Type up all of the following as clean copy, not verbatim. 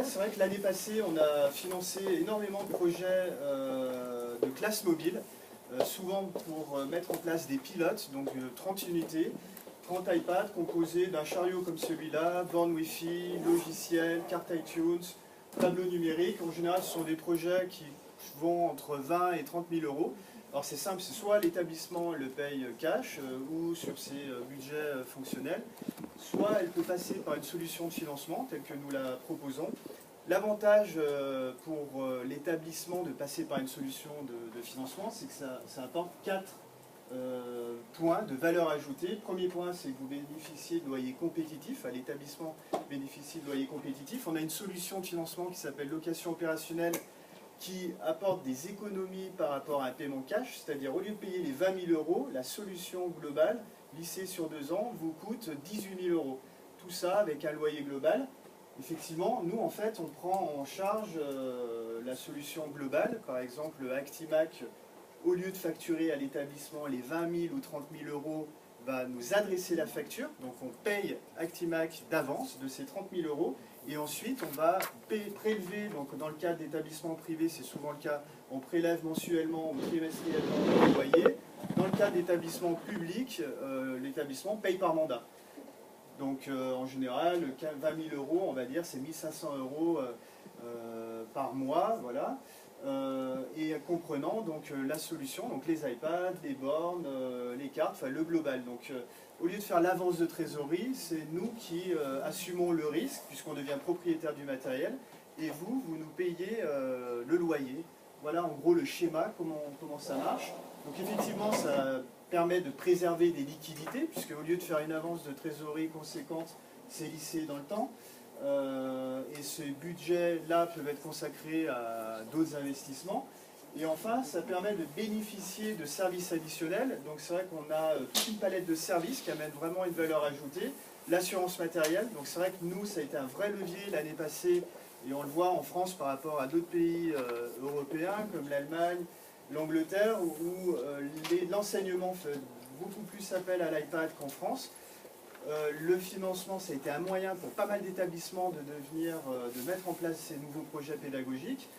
c'est vrai que l'année passée, on a financé énormément de projets de classe mobile, souvent pour mettre en place des pilotes, donc 30 unités, 30 iPads composés d'un chariot comme celui-là, borne Wi-Fi, logiciel, carte iTunes, tableau numérique. En général, ce sont des projets qui vont entre 20 et 30 000 euros. Alors c'est simple, c'est soit l'établissement le paye cash ou sur ses budgets fonctionnels, soit elle peut passer par une solution de financement telle que nous la proposons. L'avantage pour l'établissement de passer par une solution de financement, c'est que ça apporte 4 points de valeur ajoutée. Premier point, c'est que vous bénéficiez de loyers compétitifs. L'établissement bénéficie de loyers compétitifs. On a une solution de financement qui s'appelle location opérationnelle qui apporte des économies par rapport à un paiement cash, c'est-à-dire au lieu de payer les 20 000 euros, la solution globale, lissée sur 2 ans, vous coûte 18 000 euros. Tout ça avec un loyer global. Effectivement, nous, en fait, on prend en charge la solution globale. Par exemple, Actimac, au lieu de facturer à l'établissement les 20 000 ou 30 000 euros, va nous adresser la facture. Donc, on paye Actimac d'avance de ces 30 000 euros. Et ensuite, on va prélever, donc dans le cas d'établissements privés, c'est souvent le cas, on prélève mensuellement ou trimestriellement le loyer. Dans le cas d'établissements publics, l'établissement paye par mandat. Donc en général, 20 000 euros, on va dire, c'est 1 500 euros par mois, voilà. Et comprenant donc la solution, donc les iPads, les bornes, les cartes, enfin le global. Donc au lieu de faire l'avance de trésorerie, c'est nous qui assumons le risque, puisqu'on devient propriétaire du matériel, et vous nous payez le loyer. Voilà en gros le schéma, comment ça marche. Donc effectivement, ça permet de préserver des liquidités, puisque au lieu de faire une avance de trésorerie conséquente, c'est lissé dans le temps. Et ces budgets-là peuvent être consacrés à d'autres investissements. Et enfin, ça permet de bénéficier de services additionnels. Donc c'est vrai qu'on a toute une palette de services qui amènent vraiment une valeur ajoutée. L'assurance matérielle, donc c'est vrai que nous, ça a été un vrai levier l'année passée, et on le voit en France par rapport à d'autres pays européens, comme l'Allemagne, l'Angleterre, où l'enseignement fait beaucoup plus appel à l'iPad qu'en France. Le financement, ça a été un moyen pour pas mal d'établissements de mettre en place ces nouveaux projets pédagogiques.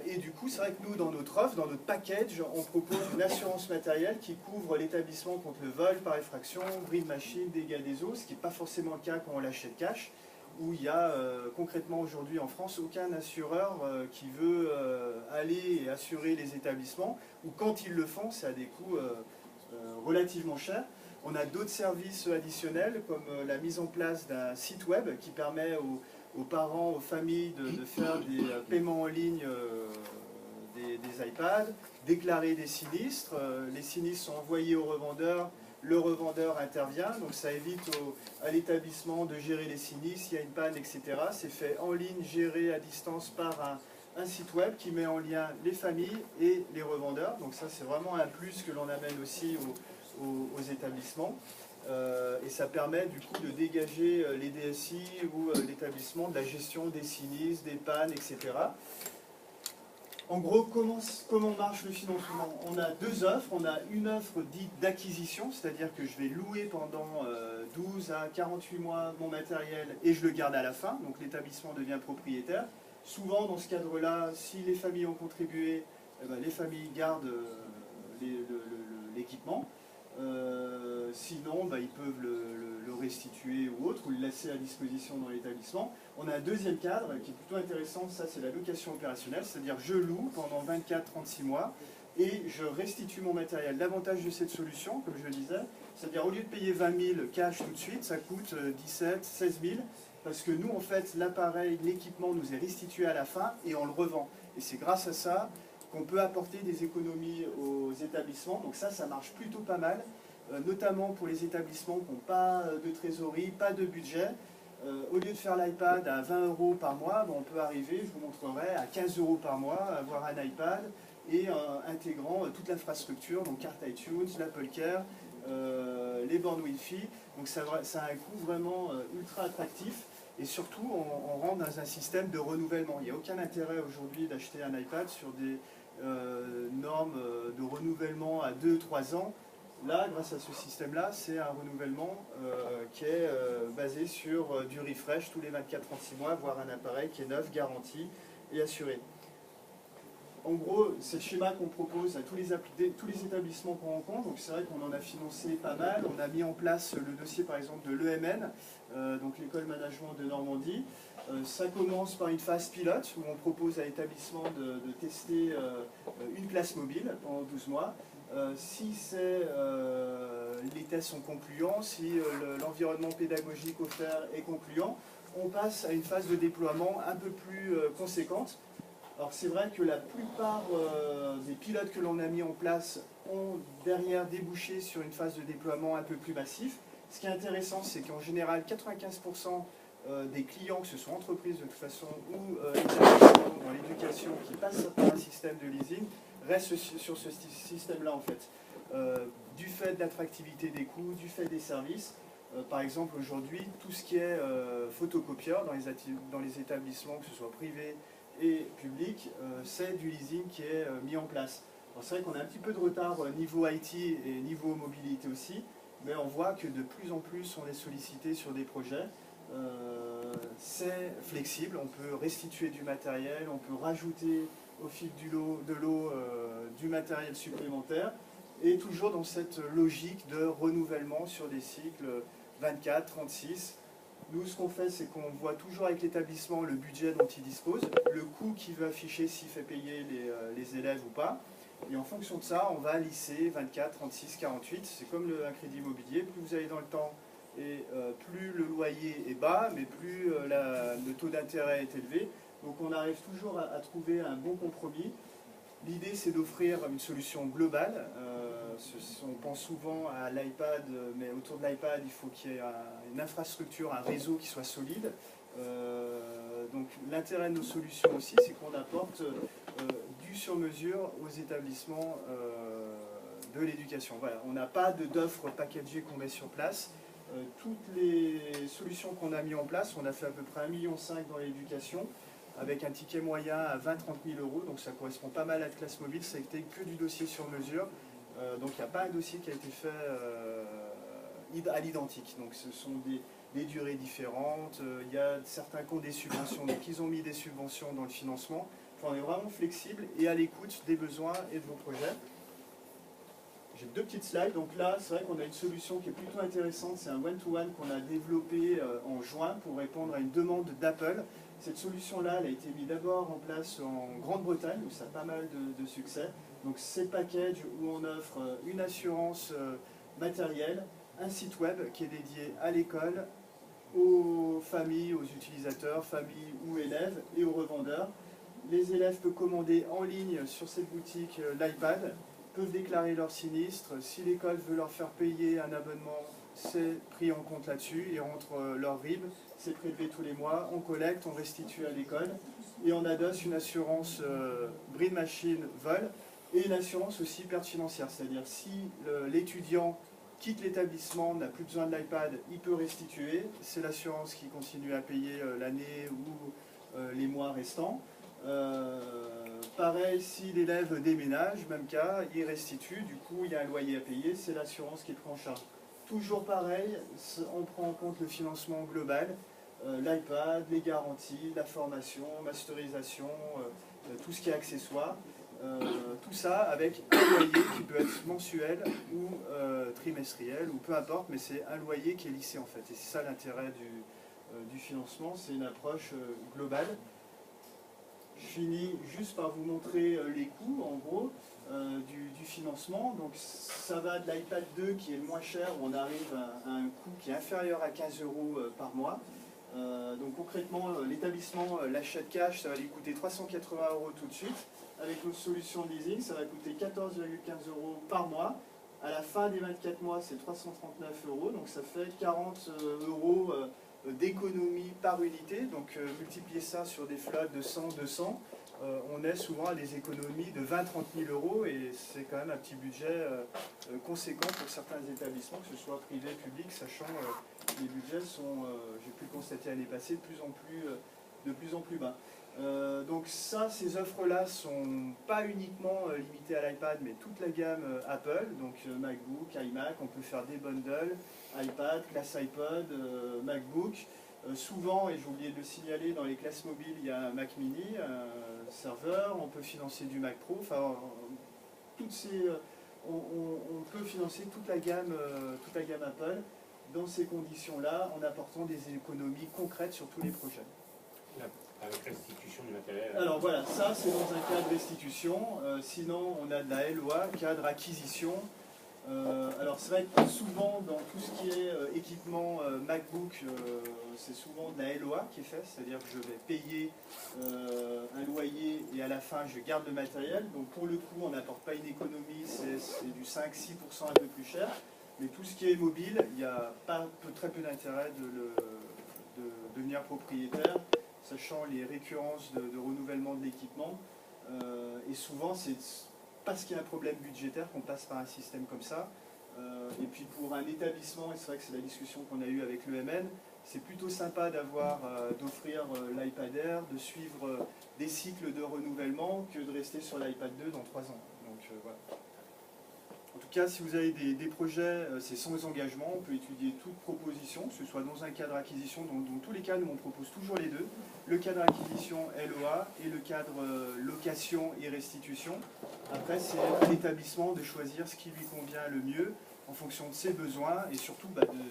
Et du coup, c'est vrai que nous, dans notre offre, dans notre package, on propose une assurance matérielle qui couvre l'établissement contre le vol par effraction, bris de machine, dégâts des eaux, ce qui n'est pas forcément le cas quand on l'achète cash, où il y a concrètement aujourd'hui en France aucun assureur qui veut aller et assurer les établissements, ou quand ils le font, c'est à des coûts relativement chers. On a d'autres services additionnels, comme la mise en place d'un site web qui permet aux parents, aux familles de faire des paiements en ligne des iPads, déclarer des sinistres. Les sinistres sont envoyés au revendeur, le revendeur intervient, donc ça évite à l'établissement de gérer les sinistres, s'il y a une panne, etc. C'est fait en ligne, géré à distance par un site web qui met en lien les familles et les revendeurs. Donc ça, c'est vraiment un plus que l'on amène aussi aux établissements. Et ça permet du coup de dégager les DSI ou l'établissement de la gestion des sinistres, des pannes, etc. En gros, comment marche le financement? On a deux offres. On a une offre dite d'acquisition, c'est-à-dire que je vais louer pendant 12 à 48 mois mon matériel et je le garde à la fin, donc l'établissement devient propriétaire. Souvent, dans ce cadre-là, si les familles ont contribué, les familles gardent l'équipement. Sinon, ils peuvent le restituer ou autre, ou le laisser à disposition dans l'établissement. On a un deuxième cadre qui est plutôt intéressant, ça c'est la location opérationnelle, c'est-à-dire je loue pendant 24-36 mois et je restitue mon matériel. L'avantage de cette solution, comme je le disais, c'est-à-dire au lieu de payer 20 000 cash tout de suite, ça coûte 17, 16 000, parce que nous en fait l'appareil, l'équipement nous est restitué à la fin et on le revend. Et c'est grâce à ça qu'on peut apporter des économies aux établissements. Donc ça marche plutôt pas mal, notamment pour les établissements qui n'ont pas de trésorerie, pas de budget. Au lieu de faire l'iPad à 20 euros par mois, on peut arriver, je vous montrerai, à 15 euros par mois, avoir un iPad et intégrant toute l'infrastructure, donc carte iTunes, l'Apple Care, les bornes Wi-Fi. Donc ça a un coût vraiment ultra attractif. Et surtout, on rentre dans un système de renouvellement. Il n'y a aucun intérêt aujourd'hui d'acheter un iPad sur des normes de renouvellement à 2-3 ans. Là, grâce à ce système-là, c'est un renouvellement qui est basé sur du refresh tous les 24-36 mois, voire un appareil qui est neuf, garanti et assuré. En gros, c'est le schéma qu'on propose à tous les établissements qu'on rencontre. Donc c'est vrai qu'on en a financé pas mal. On a mis en place le dossier par exemple de l'EMN, donc l'école management de Normandie. Ça commence par une phase pilote où on propose à l'établissement de tester une classe mobile pendant 12 mois. Si les tests sont concluants, si l'environnement pédagogique offert est concluant, on passe à une phase de déploiement un peu plus conséquente. Alors c'est vrai que la plupart des pilotes que l'on a mis en place ont derrière débouché sur une phase de déploiement un peu plus massif. Ce qui est intéressant, c'est qu'en général, 95% des clients, que ce soit entreprises de toute façon ou établissements dans l'éducation qui passent par un système de leasing, restent sur ce système-là en fait. Du fait de l'attractivité des coûts, du fait des services. Par exemple, aujourd'hui, tout ce qui est photocopieur dans les établissements, que ce soit privés et publics, c'est du leasing qui est mis en place. C'est vrai qu'on a un petit peu de retard niveau IT et niveau mobilité aussi, mais on voit que de plus en plus on est sollicité sur des projets. C'est flexible, on peut restituer du matériel, on peut rajouter au fil de l'eau du matériel supplémentaire, et toujours dans cette logique de renouvellement sur des cycles 24, 36. Nous, ce qu'on fait, c'est qu'on voit toujours avec l'établissement le budget dont il dispose, le coût qu'il veut afficher s'il fait payer les élèves ou pas. Et en fonction de ça, on va lisser 24, 36, 48. C'est comme un crédit immobilier. Plus vous allez dans le temps et plus le loyer est bas, mais plus le taux d'intérêt est élevé. Donc on arrive toujours à trouver un bon compromis. L'idée, c'est d'offrir une solution globale. On pense souvent à l'iPad, mais autour de l'iPad, il faut qu'il y ait une infrastructure, un réseau qui soit solide. Donc l'intérêt de nos solutions aussi, c'est qu'on apporte du sur-mesure aux établissements de l'éducation. Voilà, on n'a pas d'offres packagées qu'on met sur place. Toutes les solutions qu'on a mises en place, on a fait à peu près 1,5 million dans l'éducation, avec un ticket moyen à 20-30 000 euros, donc ça correspond pas mal à la classe mobile, ça a été que du dossier sur mesure, donc il n'y a pas un dossier qui a été fait à l'identique, donc ce sont des durées différentes, il y a certains qui ont des subventions, donc ils ont mis des subventions dans le financement, enfin, on est vraiment flexible et à l'écoute des besoins et de vos projets. J'ai deux petites slides, donc là c'est vrai qu'on a une solution qui est plutôt intéressante, c'est un one-to-one qu'on a développé en juin pour répondre à une demande d'Apple. Cette solution-là, elle a été mise d'abord en place en Grande-Bretagne, où ça a pas mal de succès. Donc c'est le package où on offre une assurance matérielle, un site web qui est dédié à l'école, aux familles, aux utilisateurs, familles ou élèves, et aux revendeurs. Les élèves peuvent commander en ligne sur cette boutique l'iPad, peuvent déclarer leur sinistre. Si l'école veut leur faire payer un abonnement, c'est pris en compte là-dessus, et entre leur RIB, c'est prélevé tous les mois, on collecte, on restitue à l'école, et on adosse une assurance bris de machine vol, et une assurance aussi perte financière, c'est-à-dire si l'étudiant quitte l'établissement, n'a plus besoin de l'iPad, il peut restituer, c'est l'assurance qui continue à payer l'année ou les mois restants. Pareil, si l'élève déménage, même cas, il restitue, du coup il y a un loyer à payer, c'est l'assurance qui le prend en charge. Toujours pareil, on prend en compte le financement global, l'iPad, les garanties, la formation, masterisation, tout ce qui est accessoire. Tout ça avec un loyer qui peut être mensuel ou trimestriel, ou peu importe, mais c'est un loyer qui est lissé en fait. Et c'est ça l'intérêt du financement, c'est une approche globale. Je finis juste par vous montrer les coûts, en gros, du financement. Donc ça va de l'iPad 2 qui est le moins cher, où on arrive à un coût qui est inférieur à 15 € par mois. Donc concrètement, l'établissement l'achète cash, ça va lui coûter 380 € tout de suite. Avec notre solution de leasing, ça va coûter 14,15 € par mois. À la fin des 24 mois, c'est 339 €, donc ça fait 40 € d'économie par unité. Donc multiplier ça sur des flottes de 100, 200, on est souvent à des économies de 20-30 000 €, et c'est quand même un petit budget conséquent pour certains établissements, que ce soit privé, public, sachant que les budgets sont, j'ai pu le constater l'année passée, de plus en plus bas. Donc ça, ces offres-là sont pas uniquement limitées à l'iPad, mais toute la gamme Apple, donc MacBook, iMac, on peut faire des bundles, iPad, classe iPod, MacBook. Souvent, et j'ai oublié de le signaler, dans les classes mobiles, il y a un Mac mini, un serveur, on peut financer du Mac Pro, enfin, toutes ces, on peut financer toute la gamme Apple dans ces conditions-là, en apportant des économies concrètes sur tous les projets. Avec restitution du matériel. Alors voilà, ça c'est dans un cadre restitution, sinon on a de la LOA, cadre acquisition. Alors c'est vrai que souvent dans tout ce qui est équipement MacBook, c'est souvent de la LOA qui est fait, c'est-à-dire que je vais payer un loyer et à la fin je garde le matériel. Donc pour le coup on n'apporte pas une économie, c'est du 5-6% un peu plus cher. Mais tout ce qui est mobile, il n'y a très peu d'intérêt de devenir propriétaire, sachant les récurrences de renouvellement de l'équipement. Et souvent, c'est parce qu'il y a un problème budgétaire qu'on passe par un système comme ça. Et puis pour un établissement, et c'est vrai que c'est la discussion qu'on a eue avec l'EMN, c'est plutôt sympa d'offrir l'iPad Air, de suivre des cycles de renouvellement que de rester sur l'iPad 2 dans 3 ans. Donc voilà. En tout cas, si vous avez des projets, c'est sans engagement, on peut étudier toute proposition, que ce soit dans un cadre acquisition, dans tous les cas, nous on propose toujours les deux, le cadre acquisition LOA et le cadre location et restitution. Après, c'est à l'établissement de choisir ce qui lui convient le mieux en fonction de ses besoins et surtout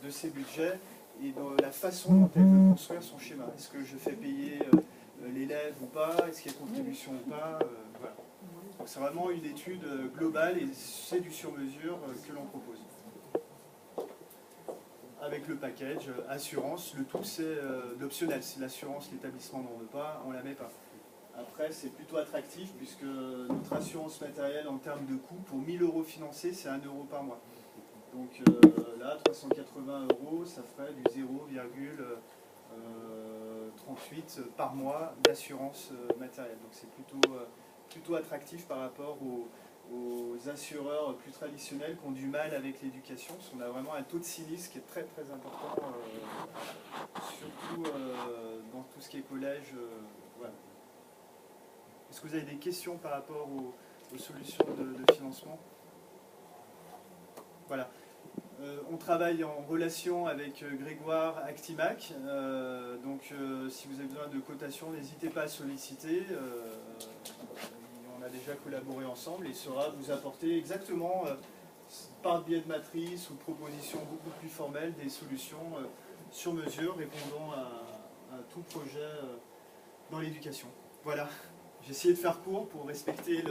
de ses budgets et de la façon dont elle veut construire son schéma. Est-ce que je fais payer l'élève ou pas? Est-ce qu'il y a contribution ou pas? Voilà. C'est vraiment une étude globale et c'est du sur-mesure que l'on propose. Avec le package, assurance, le tout c'est l'optionnel. Si l'assurance, l'établissement n'en veut pas, on ne la met pas. Après, c'est plutôt attractif puisque notre assurance matérielle en termes de coût, pour 1000 € financés, c'est 1 € par mois. Donc là, 380 €, ça ferait du 0,38 par mois d'assurance matérielle. Donc c'est plutôt attractif par rapport aux assureurs plus traditionnels qui ont du mal avec l'éducation, parce qu'on a vraiment un taux de sinistre qui est très très important, surtout dans tout ce qui est collège. Voilà. Est-ce que vous avez des questions par rapport aux solutions de financement? Voilà. On travaille en relation avec Grégoire Actimac, donc si vous avez besoin de cotation, n'hésitez pas à solliciter. On a déjà collaboré ensemble et il saura vous apporter exactement, par biais de matrice ou de propositions beaucoup plus formelles, des solutions sur mesure répondant à tout projet dans l'éducation. Voilà, j'ai essayé de faire court pour respecter